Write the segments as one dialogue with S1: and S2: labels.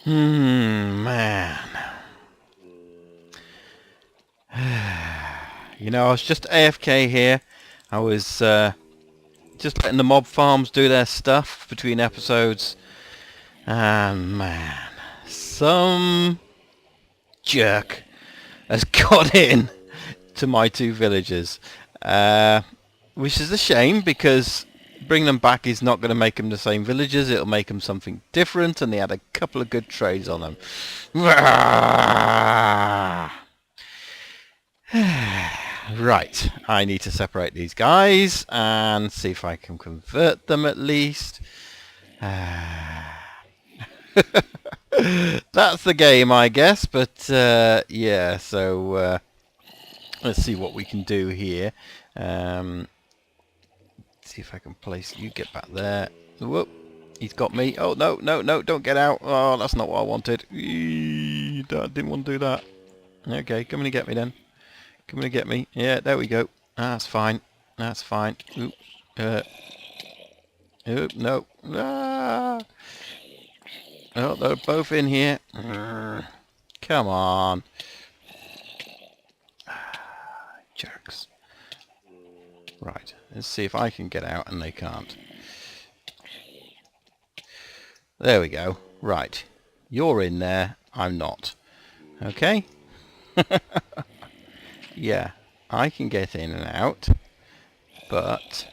S1: Man. You know, I was just AFK here. I was just letting the mob farms do their stuff between episodes. And man, some jerk has got in to my two villagers. Which is a shame, because bringing them back is not going to make them the same villagers. It'll make them something different, and they had a couple of good trades on them. Right, I need to separate these guys and see if I can convert them at least. That's the game, I guess, but yeah, so let's see what we can do here. See if I can place you. Get back there. Whoop. He's got me. Oh, no, no, no, don't get out. Oh, that's not what I wanted. I didn't want to do that. Okay, come in and get me then. Come in and get me. Yeah, there we go. That's fine. That's fine. Oop. Oop, no. Ah. Oh, they're both in here. Come on. Jerks. Right, let's see if I can get out and they can't. There we go. Right. You're in there. I'm not. Okay? Yeah, I can get in and out, but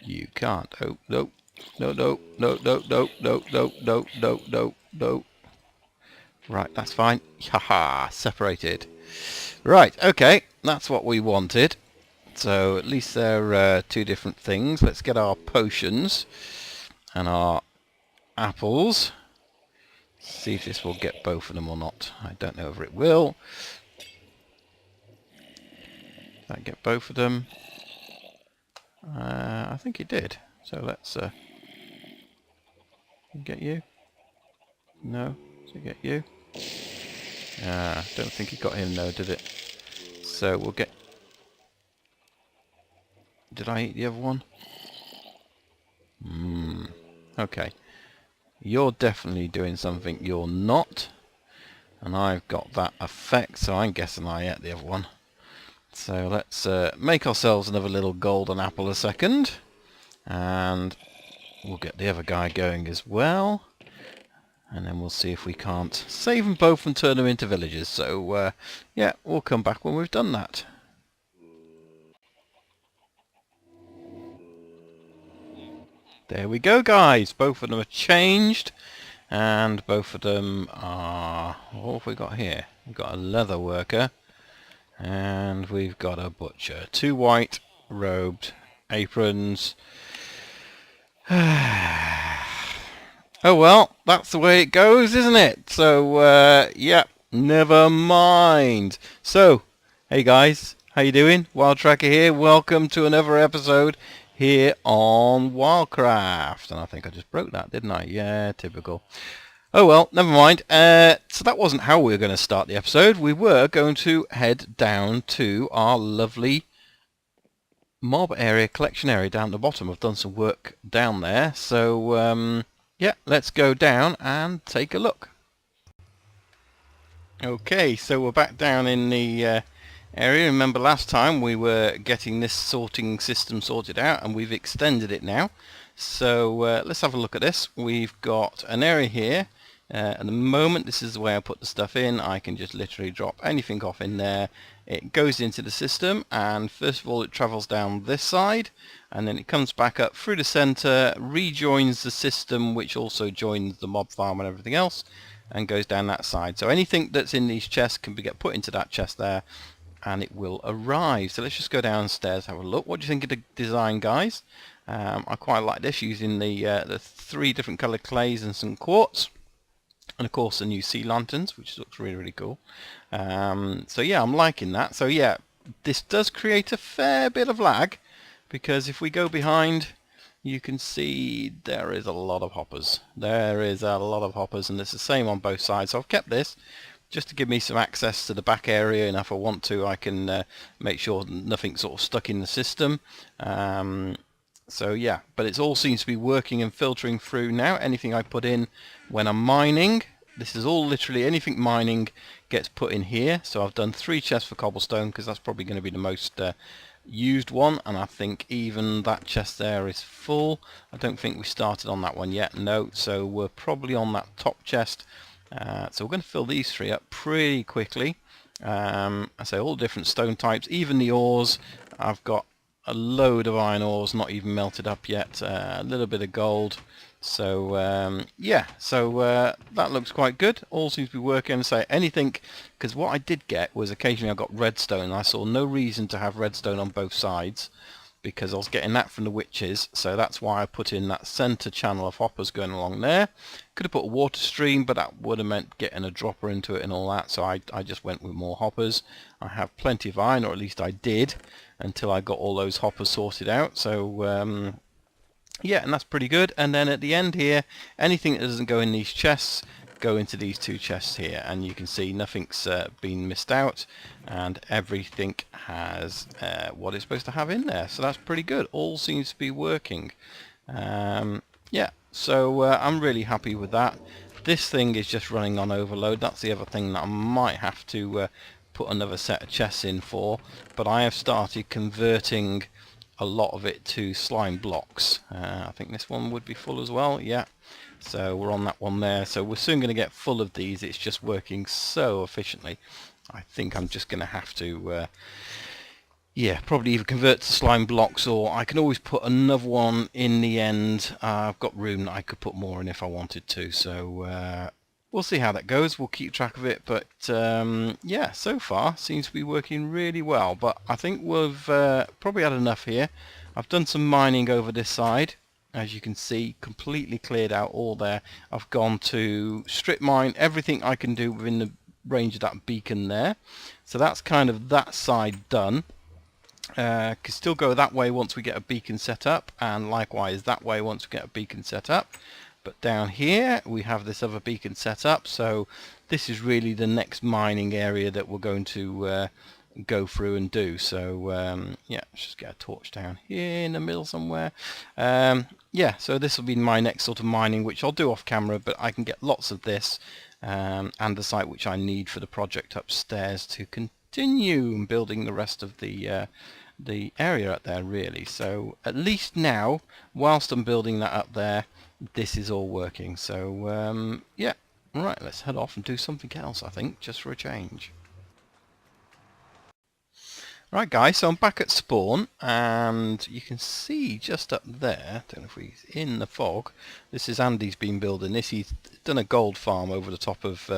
S1: you can't. Oh, no. No, no, no, no, no, no, no, no, no, no, no. Right, that's fine. Haha, separated. Right, okay, that's what we wanted. So at least they're two different things. Let's get our potions and our apples. See if this will get both of them or not. I don't know if it will. Did that get both of them? I think it did. So let's get you. No, to get you. Don't think it got him though, did it? So we'll get. Did I eat the other one? Okay. You're definitely doing something you're not. And I've got that effect, so I'm guessing I ate the other one. So let's make ourselves another little golden apple a second. And we'll get the other guy going as well. And then we'll see if we can't save them both and turn them into villagers. So yeah, we'll come back when we've done that. There we go, guys. Both of them are changed, and both of them are... What have we got here? We've got a leather worker, and we've got a butcher. Two white robed aprons. Oh well, that's the way it goes, isn't it? So yeah, never mind. So, hey guys, how you doing? WildTracker here. Welcome to another episode here on WildCraft. And I think I just broke that, didn't I? Yeah, typical. Oh well, never mind. So that wasn't how we were going to start the episode. We were going to head down to our lovely mob area, collection area down at the bottom. I've done some work down there. So yeah, let's go down and take a look. Okay, so we're back down in the area. Remember last time we were getting this sorting system sorted out, and we've extended it now. So let's have a look at this. We've got an area here. At the moment, this is the way I put the stuff in. I can just literally drop anything off in there. It goes into the system, and first of all it travels down this side, and then it comes back up through the center, rejoins the system, which also joins the mob farm and everything else, and goes down that side. So anything that's in these chests can get put into that chest there, and it will arrive. So let's just go downstairs, have a look. What do you think of the design, guys? I quite like this, using the three different colored clays and some quartz, and of course the new sea lanterns, which looks really, really cool. So yeah, I'm liking that. So yeah, this does create a fair bit of lag, because if we go behind, you can see there is a lot of hoppers. There is a lot of hoppers, and it's the same on both sides. So I've kept this just to give me some access to the back area, and if I want to, I can make sure nothing's sort of stuck in the system. So yeah, but it all seems to be working and filtering through now. Anything I put in when I'm mining, this is all literally anything mining gets put in here. So I've done 3 chests for cobblestone because that's probably going to be the most used one, and I think even that chest there is full. I don't think we started on that one yet, no, so we're probably on that top chest. So we're going to fill these 3 up pretty quickly. I say all different stone types, even the ores. I've got a load of iron ores not even melted up yet, a little bit of gold. So yeah, so that looks quite good. All seems to be working. So anything, because what I did get was occasionally I got redstone, and I saw no reason to have redstone on both sides because I was getting that from the witches. So that's why I put in that center channel of hoppers going along there. Could have put a water stream, but that would have meant getting a dropper into it and all that, so I just went with more hoppers. I have plenty of iron, or at least I did, until I got all those hoppers sorted out. So yeah, and that's pretty good. And then at the end here, anything that doesn't go in these chests go into these 2 chests here, and you can see nothing's been missed out, and everything has what it's supposed to have in there. So that's pretty good. All seems to be working. Yeah, so I'm really happy with that. This thing is just running on overload. That's the other thing that I might have to put another set of chests in for, but I have started converting a lot of it to slime blocks. I think this one would be full as well. Yeah, so we're on that one there. So we're soon going to get full of these. It's just working so efficiently. I think I'm just going to have to yeah, probably either convert to slime blocks, or I can always put another one in the end. I've got room that I could put more in if I wanted to, so we'll see how that goes. We'll keep track of it, but yeah, so far seems to be working really well. But I think we've probably had enough here. I've done some mining over this side, as you can see, completely cleared out all there. I've gone to strip mine everything I can do within the range of that beacon there, so that's kind of that side done. Can still go that way once we get a beacon set up, and likewise that way once we get a beacon set up. But down here we have this other beacon set up, so this is really the next mining area that we're going to go through and do. So yeah, let's just get a torch down here in the middle somewhere. Yeah, so this will be my next sort of mining, which I'll do off camera, but I can get lots of this and the site which I need for the project upstairs to continue building the rest of the area up there, really. So at least now, whilst I'm building that up there, this is all working. So yeah, right, let's head off and do something else, I think, just for a change. Right guys, so I'm back at spawn, and you can see just up there, don't know if he's in the fog, this is Andy's been building this. He's done a gold farm over the top of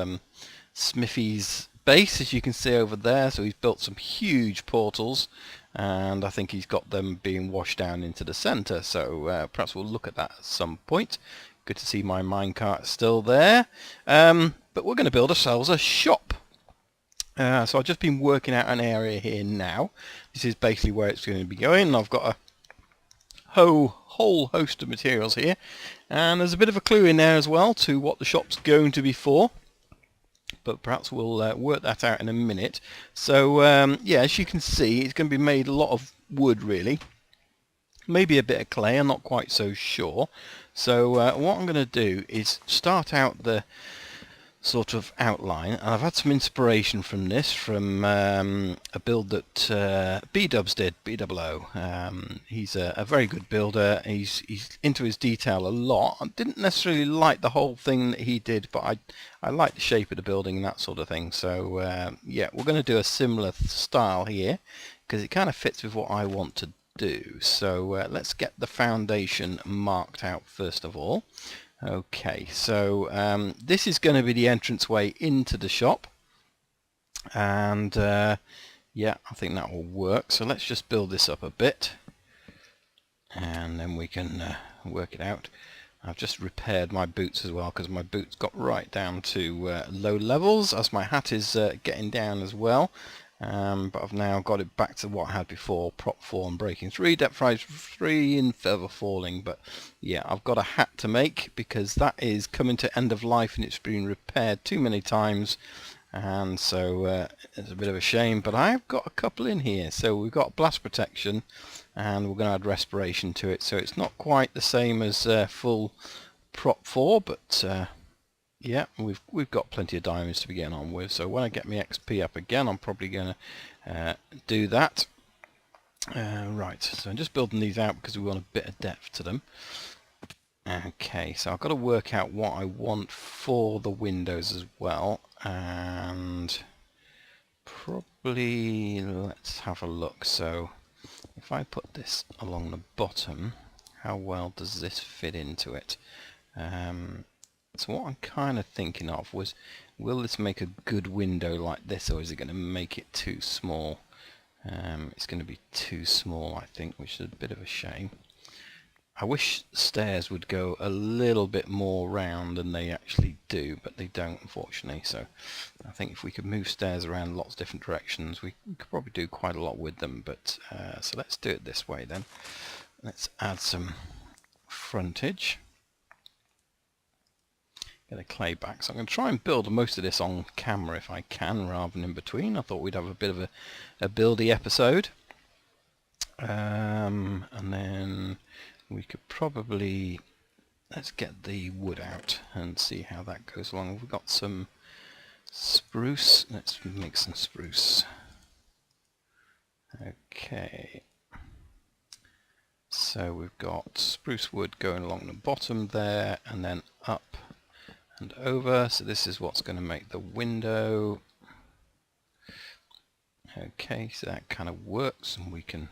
S1: Smithy's base, as you can see over there. So he's built some huge portals, and I think he's got them being washed down into the centre, so perhaps we'll look at that at some point. Good to see my minecart still there, but we're going to build ourselves a shop. So I've just been working out an area here now. This is basically where it's going to be going. I've got a whole host of materials here, and there's a bit of a clue in there as well to what the shop's going to be for, but perhaps we'll work that out in a minute. So yeah, as you can see, it's going to be made a lot of wood, really, maybe a bit of clay, I'm not quite so sure. So what I'm going to do is start out the sort of outline, and I've had some inspiration from this, from a build that B-Dubs did, B-double-O. He's a very good builder. He's into his detail a lot. I didn't necessarily like the whole thing that he did, but I like the shape of the building and that sort of thing. So yeah, we're going to do a similar style here, because it kind of fits with what I want to do. So let's get the foundation marked out first of all. Okay, so this is going to be the entranceway into the shop, and yeah, I think that will work. So let's just build this up a bit, and then we can work it out. I've just repaired my boots as well, because my boots got right down to low levels, as my hat is getting down as well. But I've now got it back to what I had before: prop 4 and breaking 3, depth rise 3 and feather falling. But yeah, I've got a hat to make, because that is coming to end of life and it's been repaired too many times, and so it's a bit of a shame, but I've got a couple in here. So we've got blast protection, and we're going to add respiration to it, so it's not quite the same as full prop 4, but yeah, we've got plenty of diamonds to be getting on with. So when I get my XP up again, I'm probably going to do that. Right, so I'm just building these out because we want a bit of depth to them. Okay, so I've got to work out what I want for the windows as well, and probably let's have a look. So if I put this along the bottom, how well does this fit into it? So what I'm kind of thinking of was, will this make a good window like this, or is it going to make it too small? It's going to be too small, I think, which is a bit of a shame. I wish stairs would go a little bit more round than they actually do, but they don't, unfortunately. So I think if we could move stairs around lots of different directions, we could probably do quite a lot with them. But so let's do it this way then. Let's add some frontage. Get a clay back. So I'm going to try and build most of this on camera if I can, rather than in between. I thought we'd have a bit of a buildy episode. And then we could probably, let's get the wood out and see how that goes along. We've got some spruce. Let's make some spruce. Okay. So we've got spruce wood going along the bottom there, and then up and over. So this is what's going to make the window. Okay, so that kind of works, and we can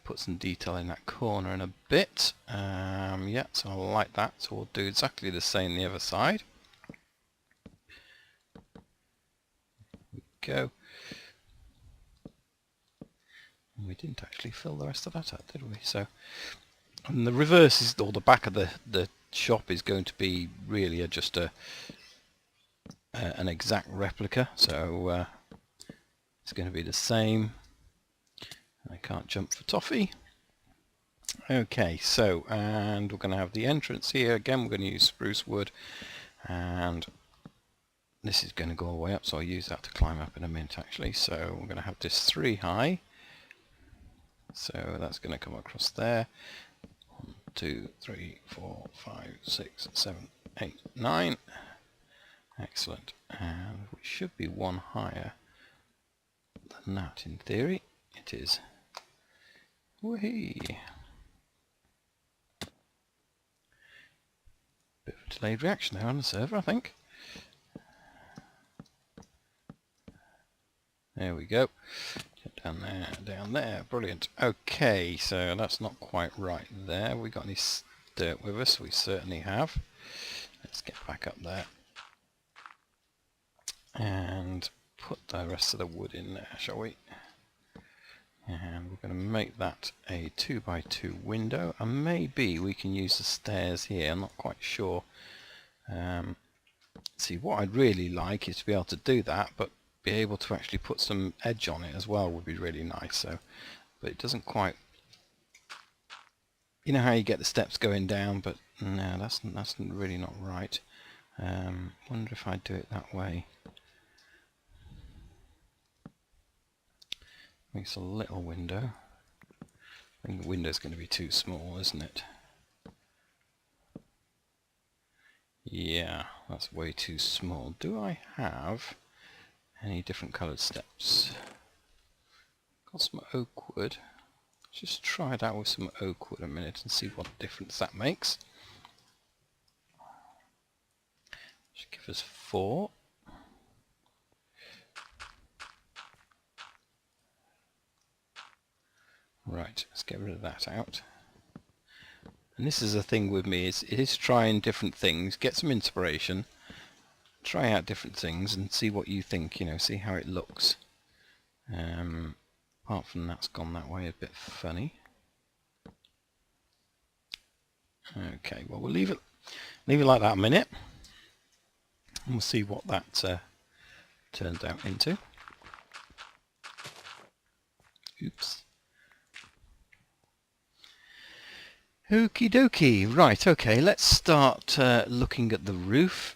S1: put some detail in that corner in a bit. Yeah, so I like that. So we'll do exactly the same the other side. There we go. And we didn't actually fill the rest of that up, did we? So, and the reverse is, or the back of the shop is going to be really just an exact replica. So it's going to be the same. I can't jump for toffee. Okay, so, and we're going to have the entrance here. Again, we're going to use spruce wood, and this is going to go all the way up, so I'll use that to climb up in a minute actually. So we're going to have this 3 high. So that's going to come across there. 1, 2, 3, 4, 5, 6, 7, 8, 9. Excellent. And we should be 1 higher than that in theory. It is. Whee! Bit of a delayed reaction there on the server, I think. There we go. Get down there, brilliant. Okay, so that's not quite right there. We got any dirt with us? We certainly have. Let's get back up there and put the rest of the wood in there, shall we? And we're going to make that a 2x2 window, and maybe we can use the stairs here. I'm not quite sure. See, what I'd really like is to be able to do that, but be able to actually put some edge on it as well would be really nice. So, but it doesn't quite. You know how you get the steps going down, but no, that's really not right. Wonder if I'd do it that way. Makes a little window. I think the window's going to be too small, isn't it? Yeah, that's way too small. Do I have any different coloured steps? Got some oak wood. Just try that with some oak wood a minute and see what difference that makes. Should give us 4. Right, let's get rid of that out. And this is the thing with me, it is trying different things, get some inspiration, try out different things and see what you think, you know, see how it looks. Apart from that's gone that way a bit funny. Okay, well we'll leave it like that a minute, and we'll see what that turns out into. Oops. Okie dokie. Right, okay, let's start looking at the roof.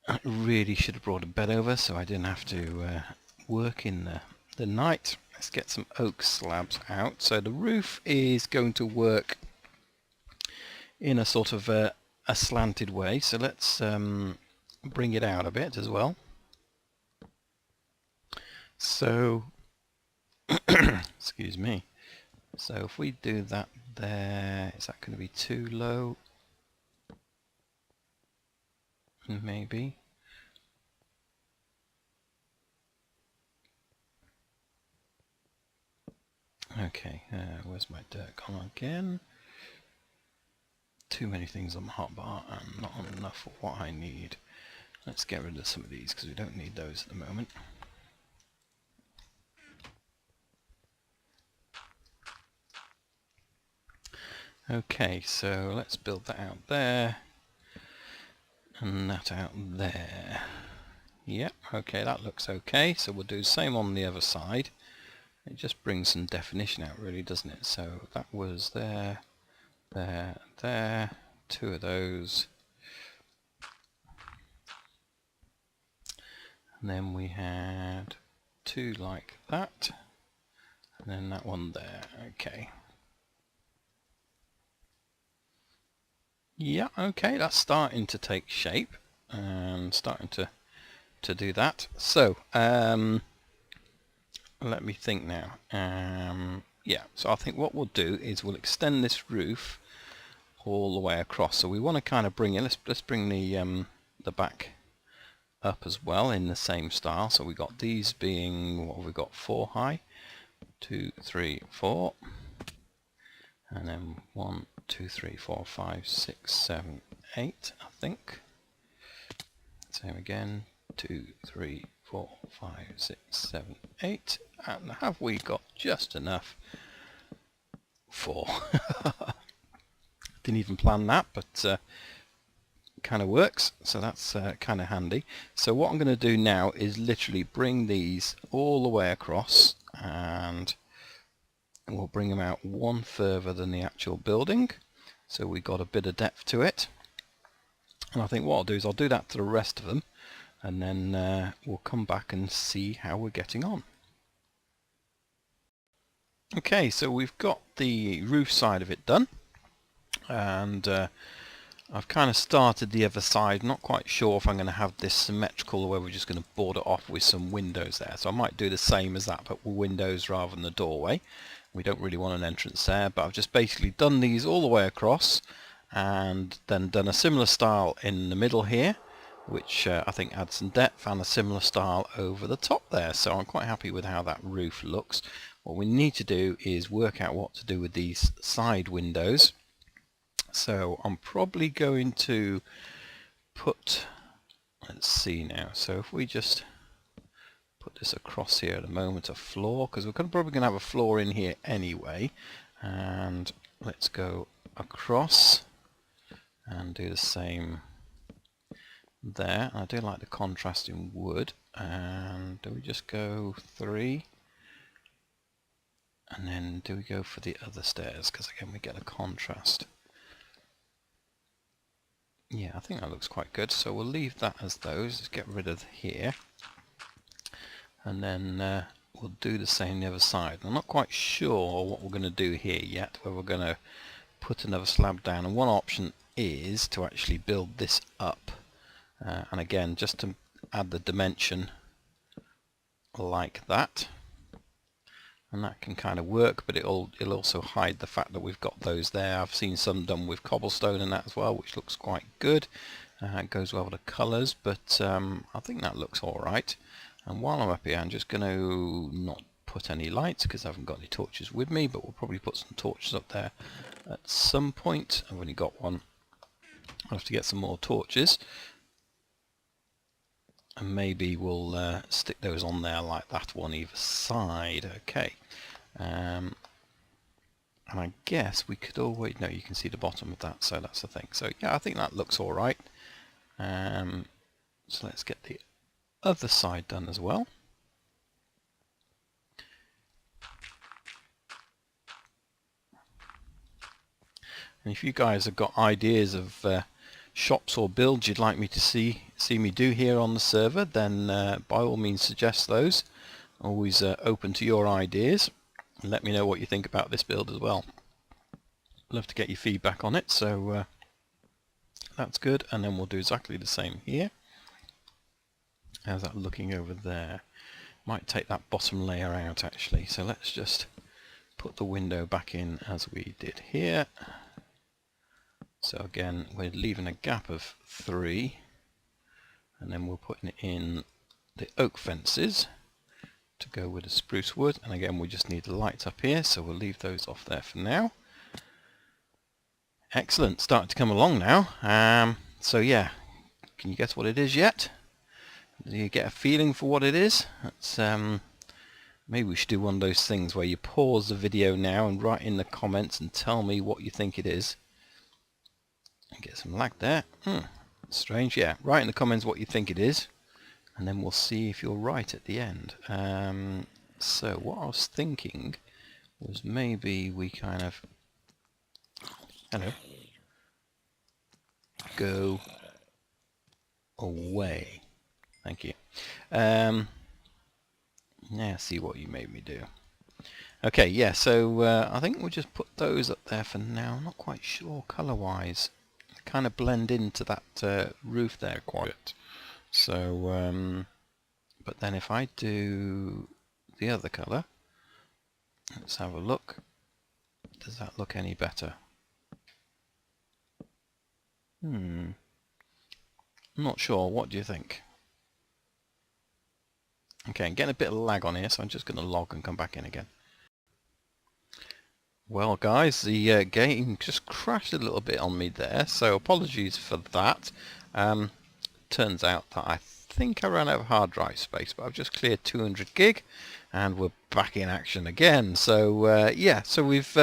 S1: I really should have brought a bed over so I didn't have to work in the night. Let's get some oak slabs out. So the roof is going to work in a sort of a slanted way, so let's bring it out a bit as well. So excuse me. So if we do that there, is that going to be too low? Maybe. Okay, where's my dirt gone again? Too many things on the hotbar and not enough for what I need. Let's get rid of some of these because we don't need those at the moment. Okay, so let's build that out there and that out there. Yep, okay, that looks okay. So we'll do the same on the other side. It just brings some definition out really, doesn't it? So that was there, there, there, two of those. And then we had two like that, and then that one there. Okay. Yeah, okay, that's starting to take shape and starting to do that. So, let me think now. Yeah, so I think what we'll do is we'll extend this roof all the way across. So we want to kind of bring it. Let's bring the back up as well in the same style. So we got these being, what have we got, 4 high, 2, 3, 4, and then 1, 2, 3, 4, 5, 6, 7, 8. I think. Same again. 2, 3, 4, 5, 6, 7, 8. And have we got just enough? 4. Didn't even plan that, but kind of works. So that's kind of handy. So what I'm going to do now is literally bring these all the way across, and we'll bring them out one further than the actual building. So we've got a bit of depth to it. And I think what I'll do is I'll do that to the rest of them, and then we'll come back and see how we're getting on. Okay, so we've got the roof side of it done, and I've kind of started the other side. Not quite sure if I'm going to have this symmetrical or whether we're just going to board it off with some windows there. So I might do the same as that, but with windows rather than the doorway. We don't really want an entrance there, but I've just basically done these all the way across and then done a similar style in the middle here, which I think adds some depth, and a similar style over the top there. So I'm quite happy with how that roof looks. What we need to do is work out what to do with these side windows. So I'm probably going to put, let's see now, so if we just put this across here at the moment, a floor, because we're probably going to have a floor in here anyway, and let's go across and do the same there. I do like the contrast in wood, and do we just go 3? And then do we go for the other stairs, because again we get a contrast. Yeah, I think that looks quite good, so we'll leave that as those. Let's get rid of here, and then we'll do the same the other side. I'm not quite sure what we're going to do here yet, whether we're going to put another slab down, and one option is to actually build this up, and again just to add the dimension like that. And that can kind of work, but it'll also hide the fact that we've got those there. I've seen some done with cobblestone and that as well, which looks quite good. It goes well with the colours, but I think that looks alright. And while I'm up here, I'm just going to not put any lights because I haven't got any torches with me, but we'll probably put some torches up there at some point. I've only got one. I'll have to get some more torches. And maybe we'll stick those on there like that one either side. Okay. And I guess we could always, no, you can see the bottom of that, so that's the thing. So yeah, I think that looks alright. So let's get the other side done as well. And if you guys have got ideas of shops or builds you'd like me to see see me do here on the server, then by all means suggest those. Always open to your ideas, and let me know what you think about this build as well. Love to get your feedback on it, so that's good. And then we'll do exactly the same here. How's that looking over there? Might take that bottom layer out actually, so let's just put the window back in as we did here. So again, we're leaving a gap of 3, and then we're putting in the oak fences to go with the spruce wood, and again we just need the lights up here, so we'll leave those off there for now. Excellent, starting to come along now. So yeah, can you guess what it is yet? Do you get a feeling for what it is? That's, maybe we should do one of those things where you pause the video now and write in the comments and tell me what you think it is. Get some lag there. Strange, yeah. Write in the comments what you think it is, and then we'll see if you're right at the end. So what I was thinking was maybe we kind of go away. Thank you. Now see what you made me do. Okay, yeah, so I think we'll just put those up there for now. I'm not quite sure colour-wise. Kind of blend into that roof there quite a bit. So, but then if I do the other colour, let's have a look. Does that look any better? I'm not sure. What do you think? Okay, I'm getting a bit of lag on here, so I'm just going to log and come back in again. Well guys, the game just crashed a little bit on me there, so apologies for that. Turns out that I think I ran out of hard drive space, but I've just cleared 200 gig and we're back in action again. So yeah, so we've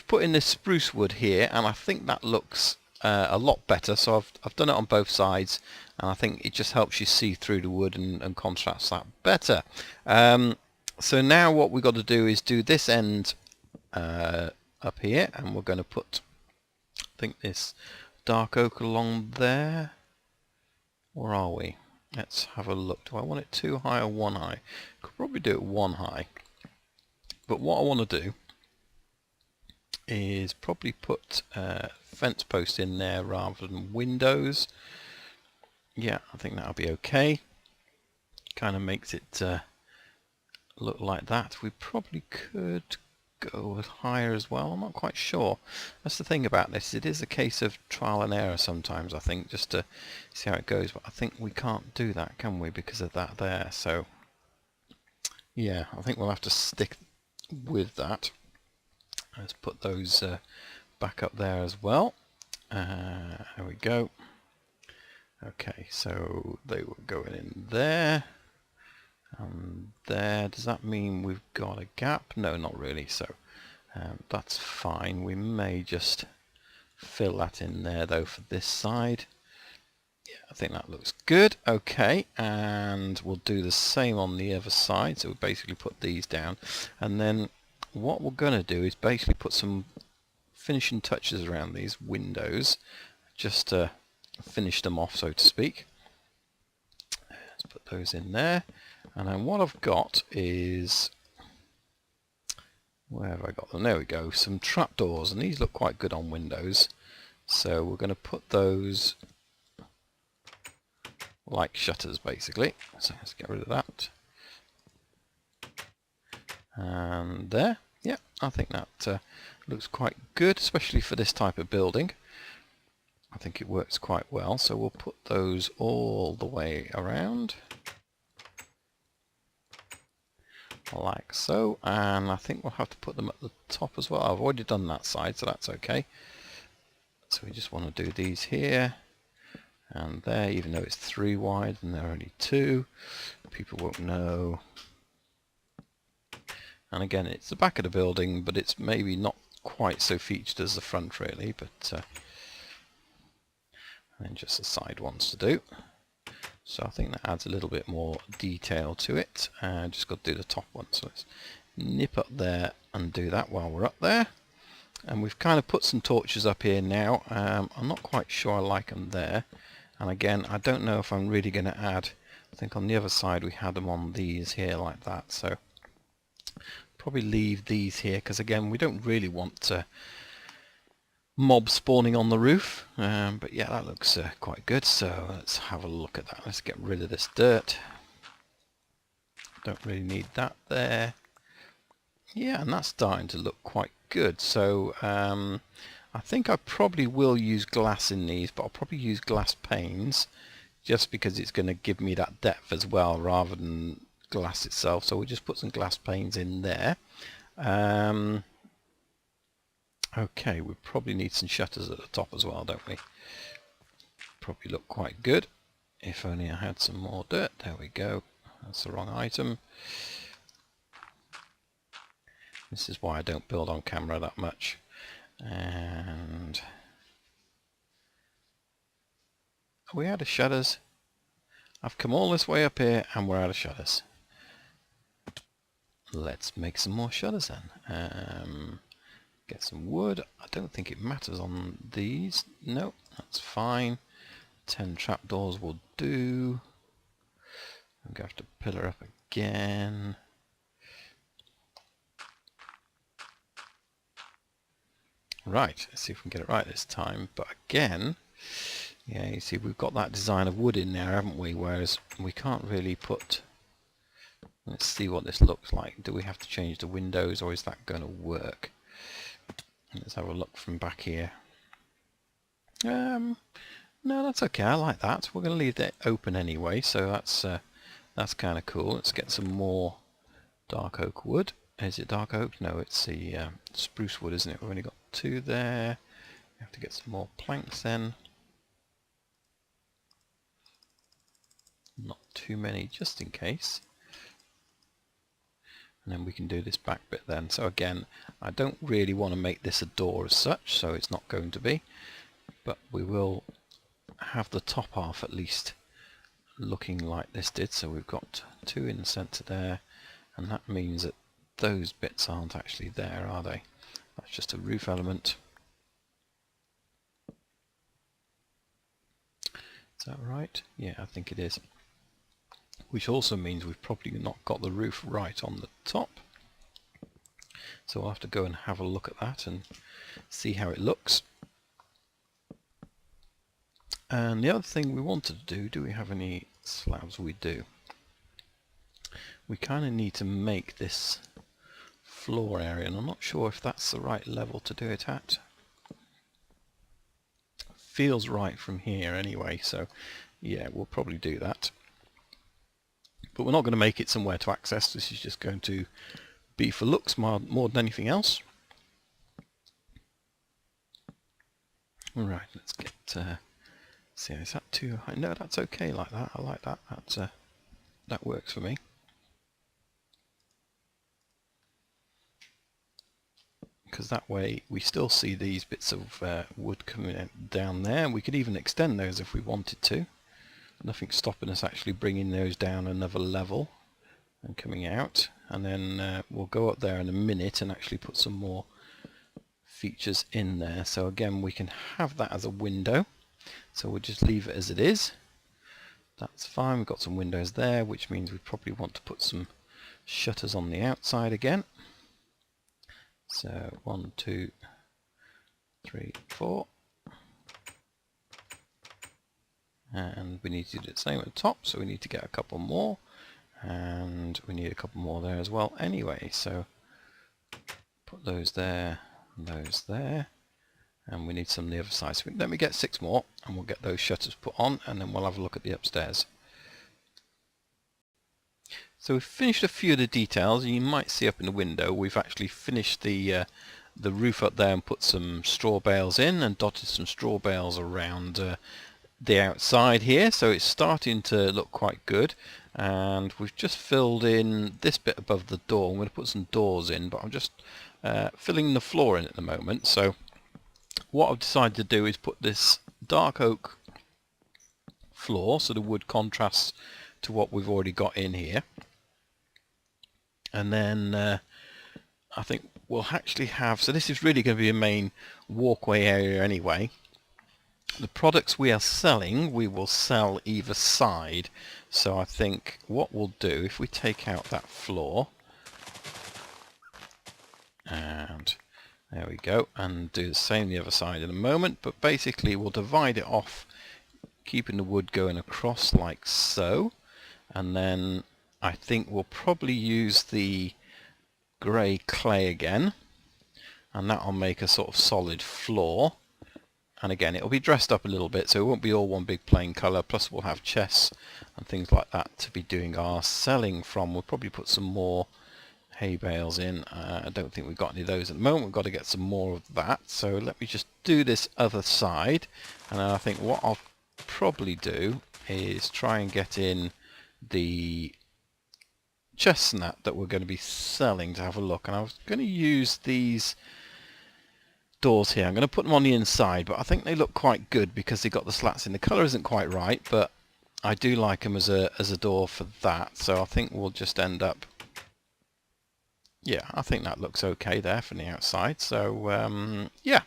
S1: put in this spruce wood here, and I think that looks a lot better. So I've done it on both sides, and I think it just helps you see through the wood and contrasts that better. So now what we've got to do is do this end up here, and we're going to put, I think, this dark oak along there. Or are we? Let's have a look. Do I want it 2 high or 1 high? Could probably do it 1 high. But what I want to do is probably put fence post in there rather than windows. Yeah, I think that'll be okay. Kind of makes it look like that. We probably could go higher as well. I'm not quite sure. That's the thing about this. It is a case of trial and error sometimes, I think, just to see how it goes. But I think we can't do that, can we, because of that there. So yeah, I think we'll have to stick with that. Let's put those back up there as well. There we go. Okay, so they were going in there. There, does that mean we've got a gap? No, not really, so that's fine. We may just fill that in there though for this side. Yeah, I think that looks good. Okay, and we'll do the same on the other side. So we basically put these down, and then what we're going to do is basically put some finishing touches around these windows just to finish them off, so to speak. Let's put those in there. And then what I've got is, where have I got them? There we go, some trapdoors, and these look quite good on windows. So we're going to put those like shutters basically. So let's get rid of that. And there, yeah, I think that looks quite good, especially for this type of building. I think it works quite well. So we'll put those all the way around. Like so, and I think we'll have to put them at the top as well. I've already done that side, so that's okay. So we just want to do these here and there, even though it's 3 wide and they're only 2. People won't know. And again, it's the back of the building, but it's maybe not quite so featured as the front really, but and just the side ones to do. So I think that adds a little bit more detail to it. Just got to do the top one. So let's nip up there and do that while we're up there. And we've kind of put some torches up here now. I'm not quite sure I like them there. And again, I don't know if I'm really going to add, I think on the other side we had them on these here like that, so probably leave these here, because again, we don't really want mobs spawning on the roof. But yeah, that looks quite good, so let's have a look at that. Let's get rid of this dirt. Don't really need that there. Yeah, and that's starting to look quite good. So I think I probably will use glass in these, but I'll probably use glass panes just because it's going to give me that depth as well rather than glass itself. So we'll just put some glass panes in there. Okay, we probably need some shutters at the top as well, don't we? Probably look quite good. If only I had some more dirt. There we go. That's the wrong item. This is why I don't build on camera that much. And are we out of shutters? I've come all this way up here and we're out of shutters. Let's make some more shutters then. Get some wood. I don't think it matters on these. No, that's fine. 10 trapdoors will do. I'm going to have to pillar up again. Right, let's see if we can get it right this time. But again, yeah, you see we've got that design of wood in there, haven't we? Whereas we can't really put... Let's see what this looks like. Do we have to change the windows, or is that going to work? Let's have a look from back here. No, that's okay. I like that. We're going to leave it open anyway, so that's kind of cool. Let's get some more dark oak wood. Is it dark oak? No, it's the spruce wood, isn't it? We've only got 2 there. We have to get some more planks then. Not too many, just in case. And then we can do this back bit then. So again, I don't really want to make this a door as such, so it's not going to be. But we will have the top half at least looking like this did. So we've got 2 in the centre there, and that means that those bits aren't actually there, are they? That's just a roof element. Is that right? Yeah, I think it is. Which also means we've probably not got the roof right on the top. So I'll have to go and have a look at that and see how it looks. And the other thing we wanted to do we have any slabs? We do. We kind of need to make this floor area, and I'm not sure if that's the right level to do it at. Feels right from here anyway, so yeah, we'll probably do that. But we're not going to make it somewhere to access. This is just going to be for looks more than anything else. Alright, let's get... see, is that too high? No, that's okay like that. I like that. That works for me. Because that way we still see these bits of wood coming down there. We could even extend those if we wanted to. Nothing's stopping us actually bringing those down another level and coming out. And then we'll go up there in a minute and actually put some more features in there. So again, we can have that as a window. So we'll just leave it as it is. That's fine. We've got some windows there, which means we probably want to put some shutters on the outside again. So 1, 2, 3, 4. And we need to do the same at the top, so we need to get a couple more, and we need a couple more there as well anyway. So put those there, and we need some on the other side. So let me get 6 more and we'll get those shutters put on, and then we'll have a look at the upstairs. So we've finished a few of the details, and you might see up in the window we've actually finished the roof up there and put some straw bales in and dotted some straw bales around the outside here, so it's starting to look quite good. And we've just filled in this bit above the door. I'm going to put some doors in, but I'm just filling the floor in at the moment. So what I've decided to do is put this dark oak floor so the wood contrasts to what we've already got in here. And then I think we'll actually have, so this is really going to be a main walkway area anyway. the products we are selling, we will sell either side. So I think what we'll do, if we take out that floor, and there we go, and do the same the other side in a moment, but basically we'll divide it off, keeping the wood going across like so, and then I think we'll probably use the grey clay again, and that'll make a sort of solid floor. And again, it'll be dressed up a little bit, so it won't be all one big plain colour, plus we'll have chests and things like that to be doing our selling from. We'll probably put some more hay bales in. I don't think we've got any of those at the moment. We've got to get some more of that. So let me just do this other side, and then I think what I'll probably do is try and get in the chestnut that we're going to be selling to have a look. And I was going to use these doors here. I'm going to put them on the inside, but I think they look quite good because they've got the slats in. The colour isn't quite right, but I do like them as a door for that. So I think we'll just end up, yeah, I think that looks okay there from the outside. So yeah,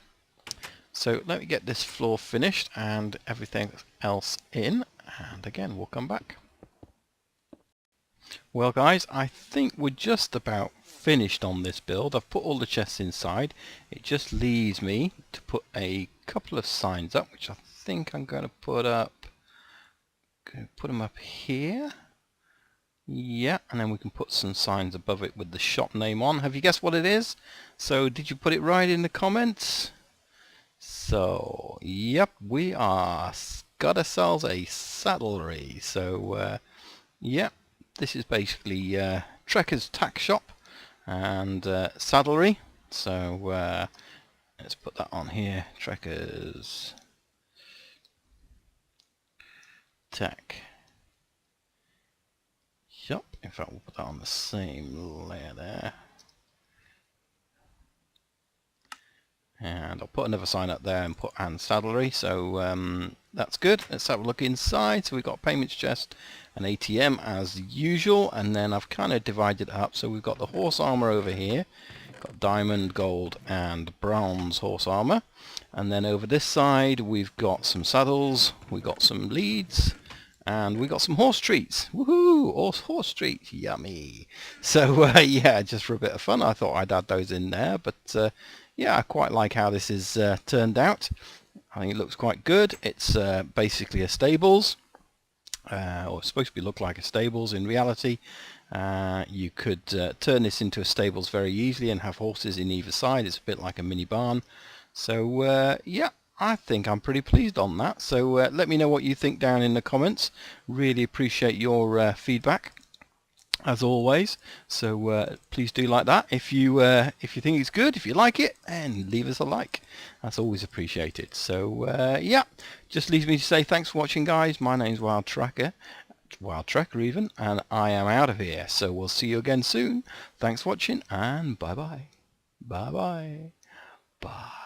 S1: so let me get this floor finished and everything else in, and again we'll come back. Well guys, I think we're just about finished on this build. I've put all the chests inside. It just leaves me to put a couple of signs up, which I think I'm going to put up. Put them up here. Yeah, and then we can put some signs above it with the shop name on. Have you guessed what it is? So did you put it right in the comments? So yep, we are got ourselves a saddlery. So yeah, this is basically Trekker's tack shop and saddlery. So let's put that on here. Trekker's tack shop. In fact, we'll put that on the same layer there. And I'll put another sign up there and put and saddlery. So that's good. Let's have a look inside. So we've got payments chest and ATM as usual, and then I've kind of divided it up. So we've got the horse armor over here, got diamond, gold and bronze horse armor, and then over this side we've got some saddles, we've got some leads, and we got some horse treats. Woohoo! Horse treats, yummy. So yeah, just for a bit of fun, I thought I'd add those in there. But yeah, I quite like how this is turned out. I think it looks quite good. It's basically a stables, or it's supposed to be look like a stables. In reality, you could turn this into a stables very easily and have horses in either side. It's a bit like a mini barn. So yeah, I think I'm pretty pleased on that. So let me know what you think down in the comments. Really appreciate your feedback, as always. So please do like that. If you think it's good, if you like it, and leave us a like. That's always appreciated. So yeah, just leaves me to say thanks for watching, guys. My name's Wild Trekker even, and I am out of here. So we'll see you again soon. Thanks for watching, and bye bye. Bye bye. Bye.